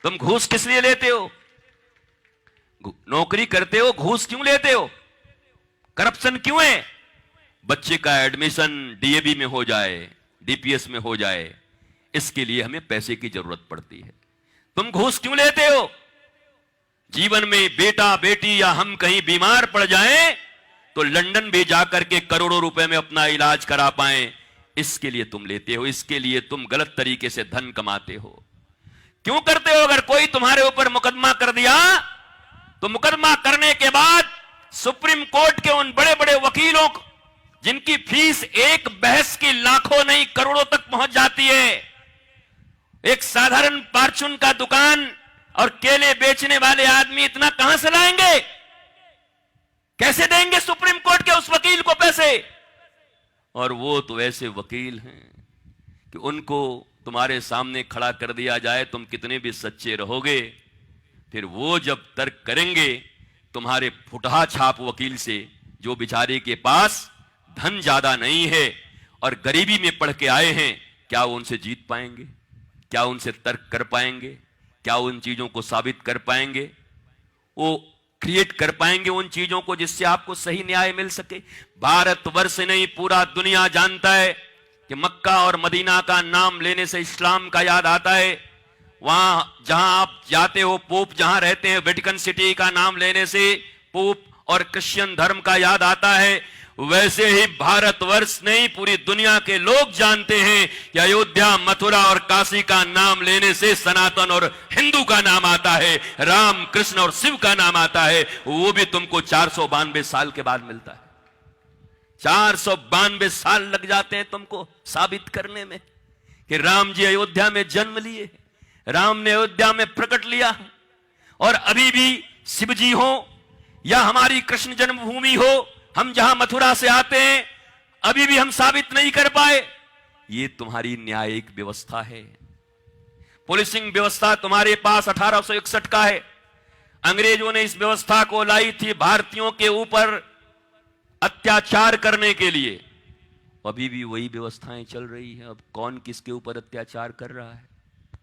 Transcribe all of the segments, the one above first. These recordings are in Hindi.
तुम घूस किस लिए लेते हो? नौकरी करते हो, घूस क्यों लेते हो? करप्शन क्यों है? बच्चे का एडमिशन डीएवी में हो जाए, डीपीएस में हो जाए, इसके लिए हमें पैसे की जरूरत पड़ती है। तुम घूस क्यों लेते हो? जीवन में बेटा बेटी या हम कहीं बीमार पड़ जाएं तो लंदन भी जाकर के करोड़ों रुपए में अपना इलाज करा पाएं, इसके लिए तुम लेते हो। इसके लिए तुम गलत तरीके से धन कमाते हो। क्यों करते हो? अगर कोई तुम्हारे ऊपर मुकदमा कर दिया तो मुकदमा करने के बाद सुप्रीम कोर्ट के उन बड़े बड़े वकीलों को, जिनकी फीस एक बहस की लाखों नहीं करोड़ों तक पहुंच जाती है, एक साधारण फार्चून का दुकान और केले बेचने वाले आदमी इतना कहां से लाएंगे? कैसे देंगे सुप्रीम कोर्ट के उस वकील को पैसे? और वो तो ऐसे वकील हैं कि उनको तुम्हारे सामने खड़ा कर दिया जाए, तुम कितने भी सच्चे रहोगे, फिर वो जब तर्क करेंगे तुम्हारे फुटहा छाप वकील से, जो बेचारे के पास धन ज्यादा नहीं है और गरीबी में पढ़ के आए हैं, क्या वो उनसे जीत पाएंगे? क्या उनसे तर्क कर पाएंगे? क्या उन चीजों को साबित कर पाएंगे? वो क्रिएट कर पाएंगे उन चीजों को जिससे आपको सही न्याय मिल सके? भारतवर्ष नहीं, पूरा दुनिया जानता है कि मक्का और मदीना का नाम लेने से इस्लाम का याद आता है। वहां जहां आप जाते हो, पोप जहां रहते हैं, वेटिकन सिटी का नाम लेने से पोप और क्रिश्चियन धर्म का याद आता है। वैसे ही भारतवर्ष नहीं, पूरी दुनिया के लोग जानते हैं कि अयोध्या, मथुरा और काशी का नाम लेने से सनातन और हिंदू का नाम आता है, राम, कृष्ण और शिव का नाम आता है। वो भी तुमको 492 साल के बाद मिलता है। 492 साल लग जाते हैं तुमको साबित करने में कि राम जी अयोध्या में जन्म लिए, राम ने अयोध्या में प्रकट लिया। और अभी भी शिव जी हो या हमारी कृष्ण जन्मभूमि हो, हम जहां मथुरा से आते हैं, अभी भी हम साबित नहीं कर पाए। ये तुम्हारी न्यायिक व्यवस्था है। पुलिसिंग व्यवस्था तुम्हारे पास 1861 का है। अंग्रेजों ने इस व्यवस्था को लाई थी भारतीयों के ऊपर अत्याचार करने के लिए। अभी भी वही व्यवस्थाएं चल रही हैं। अब कौन किसके ऊपर अत्याचार कर रहा है,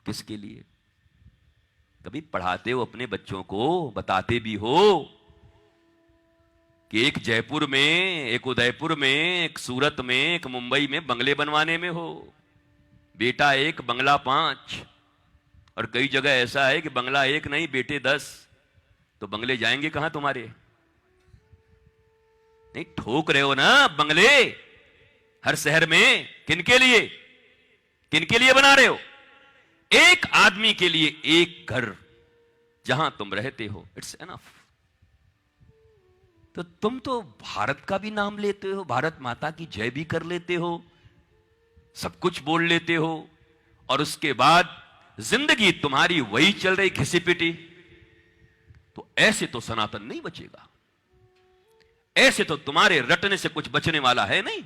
किसके लिए? कभी पढ़ाते हो अपने बच्चों को, बताते भी हो कि एक जयपुर में, एक उदयपुर में, एक सूरत में, एक मुंबई में बंगले बनवाने में हो, बेटा 1 बंगला 5। और कई जगह ऐसा है कि बंगला 1 नहीं, बेटे 10। तो बंगले जाएंगे कहां तुम्हारे? नहीं, ठोक रहे हो ना बंगले हर शहर में। किनके लिए, किनके लिए बना रहे हो? एक आदमी के लिए एक घर जहां तुम रहते हो, इट्स एनफ। तो तुम तो भारत का भी नाम लेते हो, भारत माता की जय भी कर लेते हो, सब कुछ बोल लेते हो, और उसके बाद जिंदगी तुम्हारी वही चल रही घिसी पिटी। तो ऐसे तो सनातन नहीं बचेगा। ऐसे तो तुम्हारे रटने से कुछ बचने वाला है नहीं।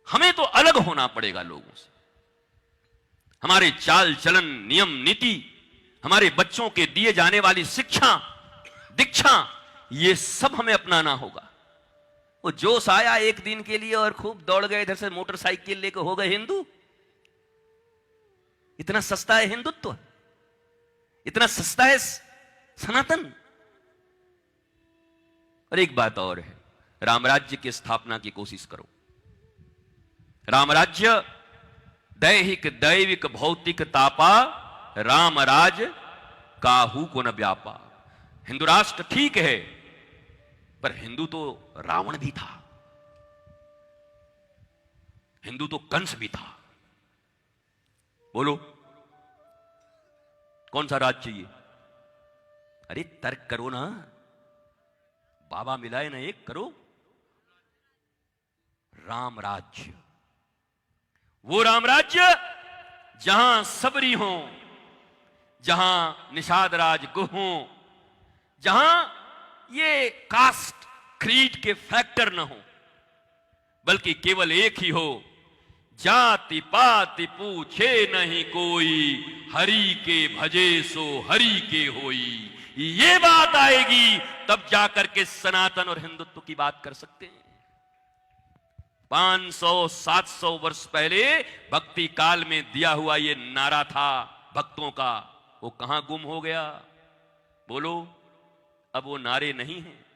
हमें तो अलग होना पड़ेगा लोगों से। हमारे चाल चलन, नियम नीति, हमारे बच्चों के दिए जाने वाली शिक्षा दीक्षा, ये सब हमें अपनाना होगा। वो जोश आया एक दिन के लिए और खूब दौड़ गए इधर से मोटरसाइकिल लेकर, हो गए हिंदू। इतना सस्ता है हिंदुत्व, इतना सस्ता है सनातन। और एक बात और है, रामराज्य की स्थापना की कोशिश करो। रामराज्य दैहिक दैविक भौतिक तापा, राम राज काहू को न व्यापा। हिंदू राष्ट्र ठीक है, पर हिंदू तो रावण भी था, हिंदू तो कंस भी था। बोलो कौन सा राज चाहिए? अरे तर्क करो ना, बाबा मिलाए ना, एक करो। राम राज्य, वो राम राज्य जहां सबरी हो, जहां निषाद राज गुह हो, जहां ये कास्ट क्रीड के फैक्टर न हो, बल्कि केवल एक ही हो, जाति पाति पूछे नहीं कोई, हरि के भजे सो हरि के होई। ये बात आएगी तब जाकर के सनातन और हिंदुत्व की बात कर सकते हैं। 500-700 वर्ष पहले भक्ति काल में दिया हुआ ये नारा था भक्तों का, वो कहां गुम हो गया? बोलो, अब वो नारे नहीं हैं।